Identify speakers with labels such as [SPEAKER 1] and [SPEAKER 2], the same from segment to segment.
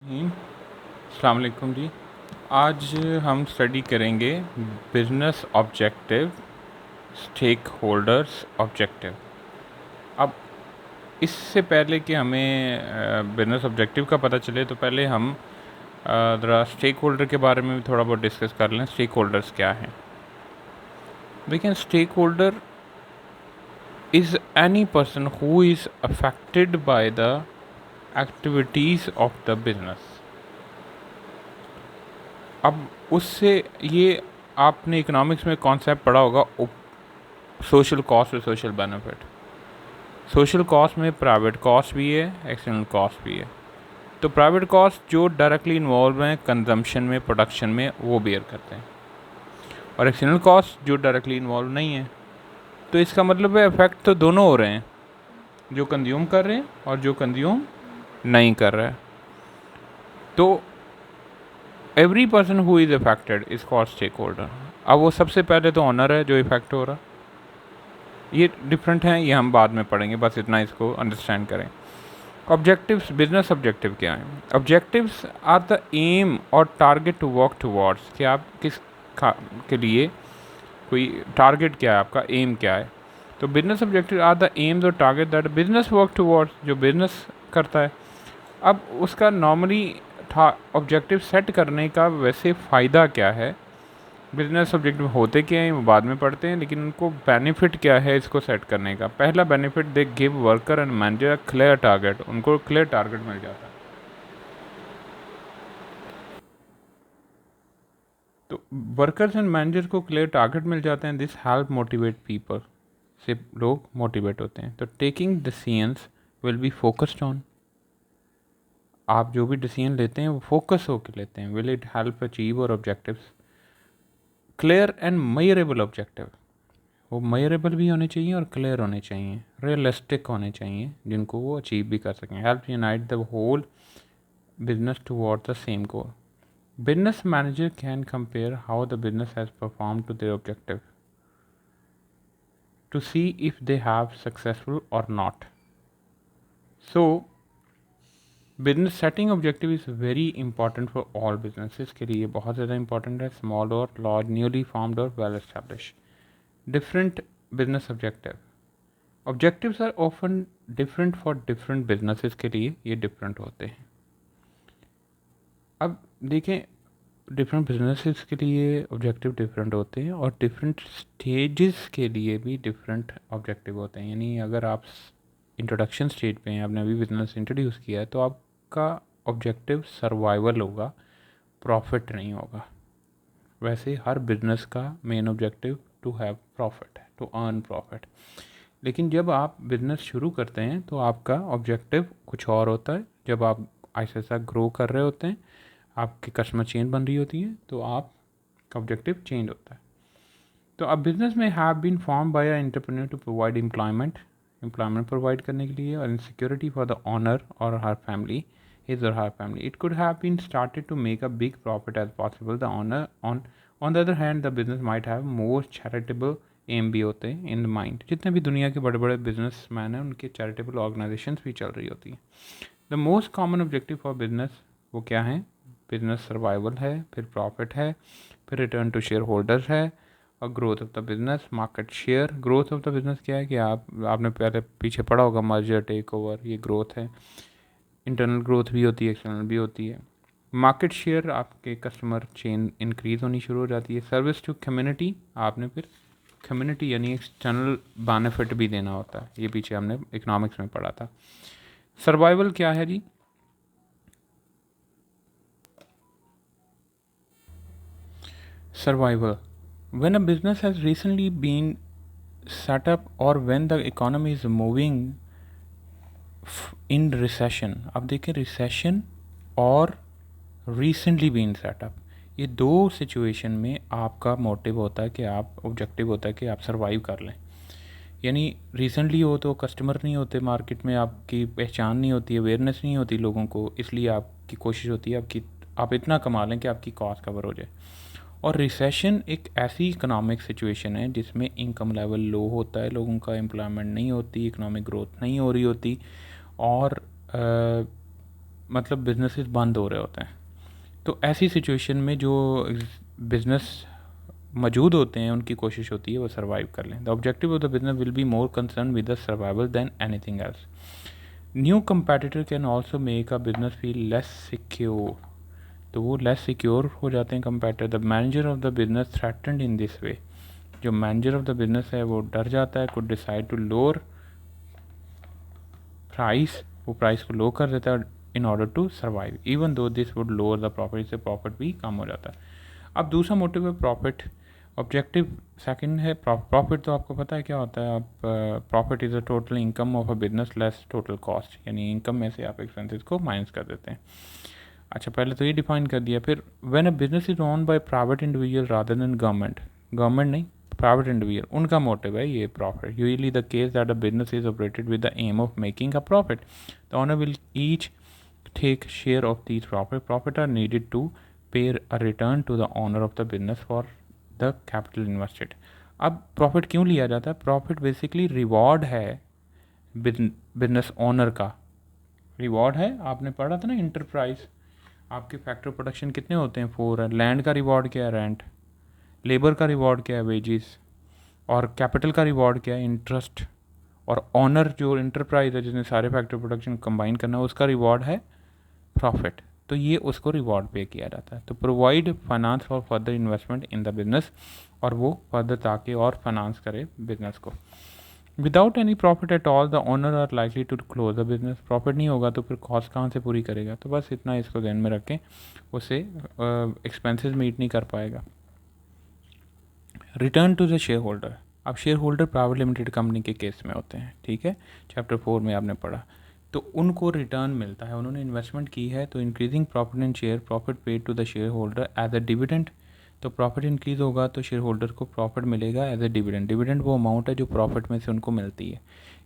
[SPEAKER 1] अस्सलाम वालेकुम जी। आज हम स्टडी करेंगे business objective, stakeholders objective. अब इससे पहले कि हमें बिजनेस ऑब्जेक्टिव का पता चले तो पहले हम ज़रा स्टेक होल्डर के बारे में भी थोड़ा बहुत डिस्कस कर लें। स्टेक होल्डर्स क्या हैं? देखिए, stakeholder is any person who is affected by the activities of the business. अब उससे ये आपने इकोनॉमिक्स में कॉन्सेप्ट पढ़ा होगा, सोशल कॉस्ट और सोशल बेनिफिट। सोशल कॉस्ट में प्राइवेट कॉस्ट भी है, एक्सटर्नल कॉस्ट भी है। तो प्राइवेट कॉस्ट जो डायरेक्टली इन्वॉल्व हैं कंजम्पशन में, प्रोडक्शन में, वो बेयर करते हैं, और एक्सटर्नल कॉस्ट जो डायरेक्टली इन्वॉल्व नहीं है। तो इसका मतलब है इफेक्ट तो दोनों हो रहे हैं, जो कंज्यूम कर रहे हैं और जो कंज्यूम नहीं कर रहा है। तो every person who is affected is called stakeholder. अब वो सबसे पहले तो ऑनर है जो इफेक्ट हो रहा। ये डिफरेंट हैं, ये हम बाद में पढ़ेंगे, बस इतना इसको अंडरस्टैंड करें। ऑब्जेक्टिव्स, बिजनेस ऑब्जेक्टिव क्या हैं? ऑब्जेक्टिव्स आर द एम और टारगेट टू वर्क टुवर्ड्स, कि आप किस के लिए, कोई टारगेट क्या है आपका, एम क्या है। तो business objective are the aims और target that business work towards, जो बिजनेस करता है। अब उसका नॉर्मली ऑब्जेक्टिव सेट करने का वैसे फ़ायदा क्या है, बिजनेस ऑब्जेक्टिव होते क्या हैं वो बाद में पढ़ते हैं, लेकिन उनको बेनिफिट क्या है इसको सेट करने का। पहला benefit, they give worker and manager clear target, उनको क्लियर टारगेट मिल जाता है। तो वर्कर्स एंड मैनेजर को क्लियर टारगेट मिल जाते हैं। दिस हेल्प मोटिवेट पीपल, से लोग मोटिवेट होते हैं। तो taking decisions will be focused on, आप जो भी डिसीजन लेते हैं वो फोकस होकर लेते हैं। विल इट हेल्प अचीव और objectives. Clear and measurable objective, वो मेजरेबल भी होने चाहिए और क्लियर होने चाहिए, रियलिस्टिक होने चाहिए, जिनको वो अचीव भी कर सकें। Help unite the whole business toward the same goal. Business manager can compare how the business has perform to their objective to see if they have successful और not. So business setting objective is very important for all businesses, के लिए बहुत ज़्यादा important है, small और large, newly formed और well establish. Different business objective, objectives are often different for different businesses, के लिए ये डिफरेंट होते हैं। अब देखें, डिफरेंट बिजनेसेस के लिए ऑब्जेक्टिव डिफरेंट होते हैं और डिफरेंट स्टेजेस के लिए भी डिफरेंट ऑब्जेक्टिव होते हैं। यानी अगर आप इंट्रोडक्शन स्टेज पे हैं, आपने अभी बिजनेस इंट्रोड्यूस किया है, तो आपका ऑब्जेक्टिव सर्वाइवल होगा, प्रॉफिट नहीं होगा। वैसे हर बिजनेस का main objective to have profit है, टू अर्न प्रॉफिट। लेकिन जब आप बिज़नेस शुरू करते हैं तो आपका ऑब्जेक्टिव कुछ और होता है। जब आप ऐसा ऐसा ग्रो कर रहे होते हैं, आपकी कस्टमर चेन बन रही होती है, तो आपका ऑब्जेक्टिव चेंज होता है। तो अब बिजनेस में have been form by entrepreneur to provide employment provide करने के लिए, और सिक्योरिटी फॉर द ऑनर और her family, his or her family. It could have been started to make a big profit as possible. The owner on the other hand, the business might have more charitable aim भी होते हैं in mind. जितने भी दुनिया के बड़े बड़े business man हैं, उनके चैरिटेबल ऑर्गेनाइजेशंस भी चल रही होती हैं। The most common objective for business वो क्या है? बिजनेस सर्वाइवल है, फिर प्रॉफिट है, फिर रिटर्न टू शेयर होल्डर्स है, और growth of the business, market share. Growth of the business क्या है कि आपने पहले पीछे पढ़ा होगा, मर्जर, टेक ओवर, ये ग्रोथ है। इंटरनल ग्रोथ भी होती है, एक्सटर्नल भी होती है। मार्केट शेयर, आपके कस्टमर चेन इंक्रीज़ होनी शुरू हो जाती है। सर्विस टू कम्युनिटी, आपने फिर कम्युनिटी यानी एक्सटर्नल बेनिफिट भी देना होता है, ये पीछे हमने इकोनॉमिक्स में पढ़ा था। सर्वाइवल क्या है जी? Survival, when a business has recently been set up और when the economy is moving in recession. अब देखें, रिसेशन और रिसेंटली बीन सेटअप, ये दो सिचुएशन में आपका मोटिव होता है कि आप, ऑब्जेक्टिव होता है कि आप सर्वाइव कर लें। यानी रिसेंटली हो तो कस्टमर नहीं होते मार्केट में, आपकी पहचान नहीं होती, अवेयरनेस नहीं होती लोगों को, इसलिए आपकी कोशिश होती है आप इतना कमा लें कि आपकी कॉस्ट कवर हो जाए। और रिसेशन एक ऐसी इकोनॉमिक सिचुएशन है जिसमें इनकम लेवल लो होता है, लोगों का एम्प्लॉयमेंट नहीं होती, इकोनॉमिक ग्रोथ नहीं हो रही होती, और मतलब बिजनेसेस बंद हो रहे होते हैं। तो ऐसी सिचुएशन में जो बिजनेस मौजूद होते हैं उनकी कोशिश होती है वो सर्वाइव कर लें। The objective of the business will be more concern with the survival than anything else. New competitor can also make a business feel less secure, तो वो लेस सिक्योर हो जाते हैं competitor. The manager of the business threatened in this way, जो manager of the business है वो डर जाता है, could decide to lower price, वो प्राइस को लो कर देता है in order to survive, even though this would lower the profit, से प्रॉफिट भी कम हो जाता है। अब दूसरा मोटिव है प्रॉफिट, ऑब्जेक्टिव सेकंड है प्रॉफिट। तो आपको पता है क्या होता है, आप profit is a total income of a business less total cost, यानी इनकम में से आप एक्सपेंसेस को माइनस कर देते हैं। अच्छा, पहले तो ये डिफाइन कर दिया। फिर when a business is own by private individual rather than government, government नहीं प्राइवेट इंडिविजुअल, उनका मोटिव है ये profit. Usually the case that a business is operated with the aim of making a profit, the owner will each take share of these profit. Profit are needed to pay a return to the owner of the business for the capital invested. अब profit क्यों लिया जाता है? Profit basically reward है business owner का, reward है। आपने पढ़ा था ना इंटरप्राइज, आपके फैक्टर प्रोडक्शन कितने होते हैं? 4 है। लैंड का रिवॉर्ड क्या है? रेंट। लेबर का रिवॉर्ड क्या है? वेजेस। और कैपिटल का रिवॉर्ड क्या है? इंटरेस्ट। और ऑनर जो इंटरप्राइज है जिसने सारे फैक्टर प्रोडक्शन कंबाइन करना है, उसका रिवॉर्ड है प्रॉफिट। तो ये उसको रिवॉर्ड पे किया जाता है। तो provide finance for further investment in the business, और वो फर्दर ताकि और फाइनेंस करे बिजनेस को। Without any profit at all the owner are likely to close the business. Profit नहीं होगा तो फिर कॉस्ट कहाँ से पूरी करेगा? तो बस इतना इसको ध्यान में रखें, उसे एक्सपेंसेस मीट नहीं कर पाएगा। Return to the share holder. अब shareholder private limited company के केस में होते हैं, ठीक है, चैप्टर 4 में आपने पढ़ा। तो उनको रिटर्न मिलता है, उन्होंने इन्वेस्टमेंट की है, तो increasing profit in share, profit paid to the share holder as a dividend. तो प्रॉफिट इंक्रीज होगा तो शेयर होल्डर को प्रॉफिट मिलेगा एज अ डिविडेंड। डिविडेंड वो अमाउंट है जो प्रॉफिट में से उनको मिलती है।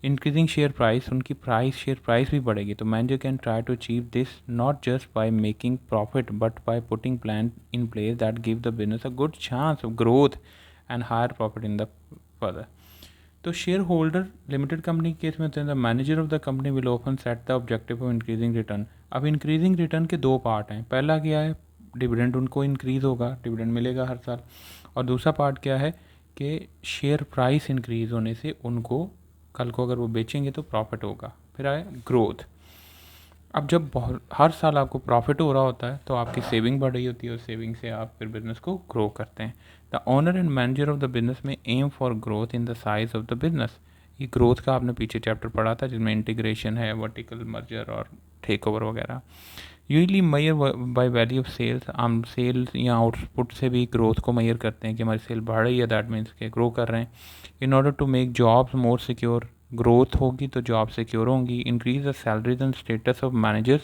[SPEAKER 1] इंक्रीजिंग शेयर प्राइस, उनकी प्राइस शेयर प्राइस भी बढ़ेगी। तो manager can try to achieve this not just by making profit but by putting plan in place that give the business a good chance of growth and higher profit in the further. तो share holder limited company के case में the manager of the company will often set the objective of increasing return. अब increasing return के दो part हैं। पहला क्या है? डिविडेंड उनको इंक्रीज़ होगा, डिविडेंड मिलेगा हर साल। और दूसरा पार्ट क्या है कि शेयर प्राइस इंक्रीज़ होने से उनको कल को अगर वो बेचेंगे तो प्रॉफिट होगा। फिर आए ग्रोथ। अब जब हर साल आपको प्रॉफिट हो रहा होता है तो आपकी सेविंग बढ़ रही होती है, और सेविंग से आप फिर बिजनेस को ग्रो करते हैं। The owner and manager of the business में aim for growth in the size of the business. ये ग्रोथ का आपने पीछे चैप्टर पढ़ा था जिसमें इंटीग्रेशन है, वर्टिकल मर्जर और टेक ओवर वगैरह। Usually measure by value of sales, हम सेल्स या आउटपुट से भी ग्रोथ को मेयर करते हैं कि हमारी सेल बढ़ रही है, दैट मीन्स के ग्रो कर रहे हैं। In order to make jobs more secure, growth होगी तो जॉब सिक्योर होंगी। Increase the salaries and status of managers,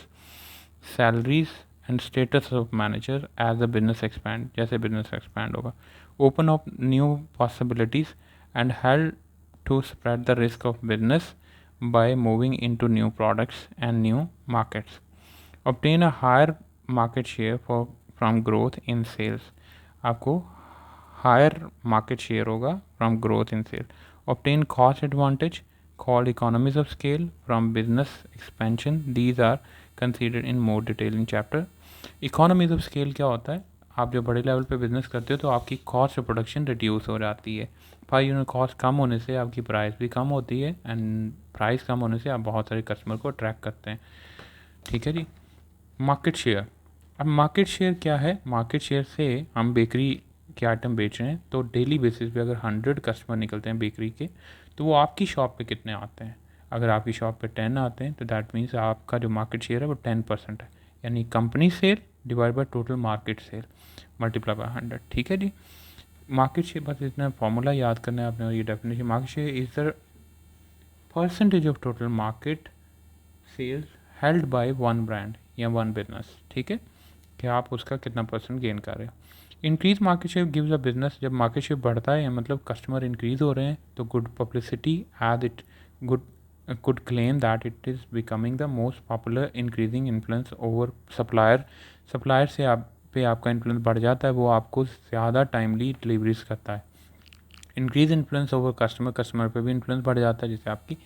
[SPEAKER 1] salaries and status of manager as a business expand, जैसे बिजनेस एक्सपैंड होगा। Open up new possibilities and help to spread the risk of business by moving into new products and new markets. Obtain a higher market share for from growth in sales, आपको higher market share होगा from growth in sale. Obtain cost advantage called economies of scale from business expansion. These are considered in more detail in chapter. Economies of scale क्या होता है? आप जब बड़े level पे business करते हो तो आपकी कॉस्ट ऑफ प्रोडक्शन रिड्यूस हो जाती है। भाई यूनिट कॉस्ट कम होने से आपकी प्राइस भी कम होती है, एंड प्राइस कम होने से आप बहुत सारे कस्टमर को अट्रैक्ट करते हैं। ठीक है जी। Market share. अब मार्केट शेयर क्या है? मार्केट शेयर से हम बेकरी के आइटम बेच रहे हैं तो डेली बेसिस पे अगर 100 कस्टमर निकलते हैं बेकरी के, तो वो आपकी शॉप पे कितने आते हैं? अगर आपकी शॉप पे 10 आते हैं तो दैट मीन्स आपका जो मार्केट शेयर है वो 10% है, यानी company sale divide by total market sale multiply by 100। ठीक है जी। मार्केट शेयर, बस इतना फॉर्मूला याद करना है आपने, और ये definition. Market share is the percentage of total market sales held by one brand या वन बिजनेस। ठीक है, कि आप उसका कितना परसेंट गेन कर रहे हो। Increase market share gives a business, जब मार्केट शेयर बढ़ता है मतलब कस्टमर इंक्रीज हो रहे हैं तो good publicity as it good could claim that it is becoming the most popular, increasing influence over supplier। Supplier से आप पे आपका इन्फ्लुएंस बढ़ जाता है, वो आपको ज़्यादा टाइमली डिलीवरीज करता है। Increase influence over customer, customer पे भी इन्फ्लुएंस बढ़ जाता है जिससे आपकी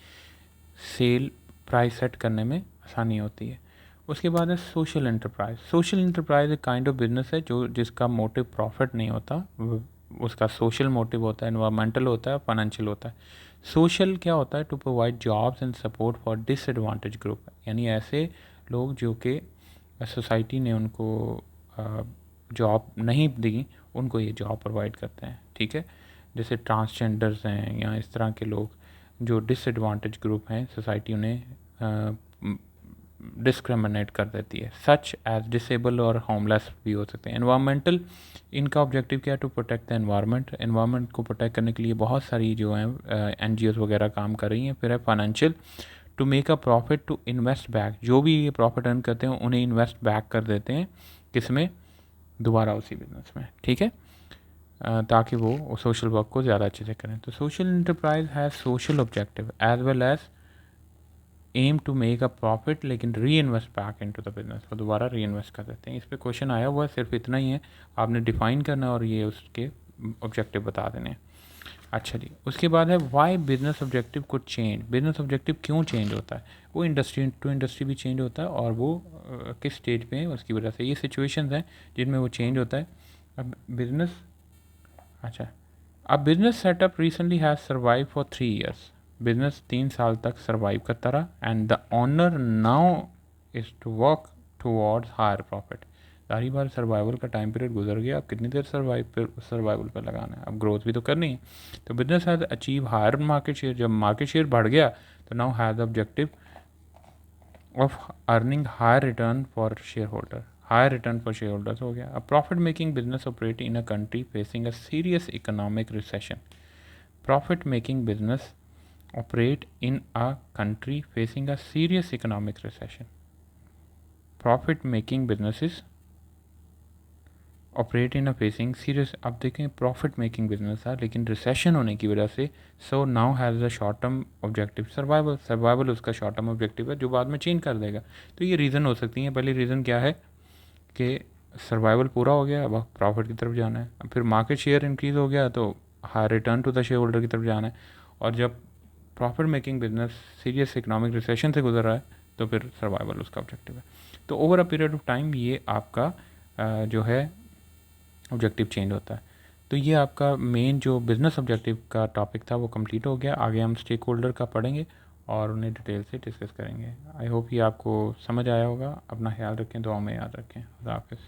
[SPEAKER 1] सेल प्राइस सेट करने में आसानी होती है। उसके बाद है सोशल एंटरप्राइज। सोशल एंटरप्राइज एक काइंड ऑफ बिजनेस है जो जिसका मोटिव प्रॉफिट नहीं होता, उसका सोशल मोटिव होता है, एनवायरमेंटल होता है, फाइनेंशियल होता है। सोशल क्या होता है? To provide jobs and support for disadvantage group, यानी ऐसे लोग जो कि सोसाइटी ने उनको जॉब नहीं दी, उनको ये जॉब प्रोवाइड करते हैं, ठीक है। जैसे ट्रांसजेंडर्स हैं या इस तरह के लोग जो डिसएडवांटेज ग्रुप हैं, सोसाइटी उन्हें डिस्क्रिमिनेट कर देती है, सच एज डिसेबल और होमलेस भी हो सकते हैं। एनवायरमेंटल, इनका ऑब्जेक्टिव क्या है? To protect the environment, environment को प्रोटेक्ट करने के लिए बहुत सारी जो हैं NGOs वगैरह काम कर रही हैं। फिर है financial, to make a profit, to invest back, जो भी ये प्रॉफिट अर्न करते हैं उन्हें इन्वेस्ट बैक कर देते हैं, किसमें? दोबारा उसी बिजनेस में, ठीक है, ताकि वो सोशल वर्क को ज़्यादा अच्छे से करें। तो social enterprise has social objective as well as aim to make a profit, लेकिन reinvest back into the business, वो दोबारा री इन्वेस्ट कर देते हैं। इस पर क्वेश्चन आया हुआ है, सिर्फ इतना ही है, आपने डिफाइन करना और ये उसके ऑब्जेक्टिव बता देने हैं। अच्छा जी, उसके बाद है वाई बिजनेस ऑब्जेक्टिव को चेंज। बिजनेस ऑब्जेक्टिव क्यों चेंज होता है? वो इंडस्ट्री टू इंडस्ट्री भी चेंज होता है, और वो किस स्टेज पे है उसकी वजह से। ये सिचुएशंस हैं जिनमें वो चेंज होता है। अब बिजनेस, अच्छा, अब business setup recently has survive for 3 years. Business 3 साल तक सर्वाइव करता रहा and the owner now is to work towards higher profit. सारी बार सर्वाइवल का टाइम पीरियड गुजर गया, अब कितनी देर सर्वाइवल पर लगाना है, अब ग्रोथ भी तो करनी है। तो business has achieve higher market share, जब मार्केट शेयर बढ़ गया तो now has objective of earning higher return for shareholder, higher return for shareholders हो गया। A profit making business operate in a country facing a serious economic recession. Profit making business operate in a country facing a serious economic recession. Profit making businesses operate in a facing serious, अब देखें profit making business है लेकिन recession होने की वजह से, so now has a short term objective survival. Survival उसका short term objective है जो बाद में चेंज कर देगा। तो ये रीज़न हो सकती हैं। पहले रीज़न क्या है कि सर्वाइवल पूरा हो गया, अब प्रॉफिट की तरफ जाना है। अब फिर मार्केट शेयर इंक्रीज़ हो गया तो high return to the share holder की तरफ जाना है। और जब profit making business serious economic recession से गुजर रहा है तो फिर सर्वाइवल उसका ऑब्जेक्टिव है। तो over a period of time ये आपका जो है ऑब्जेक्टिव चेंज होता है। तो ये आपका मेन जो बिज़नेस ऑब्जेक्टिव का टॉपिक था वो कंप्लीट हो गया। आगे हम स्टेक होल्डर का पढ़ेंगे और उन्हें डिटेल से डिस्कस करेंगे। आई होप ये आपको समझ आया होगा। अपना ख्याल रखें, दुआ में याद रखें। खुदा हाफिज़।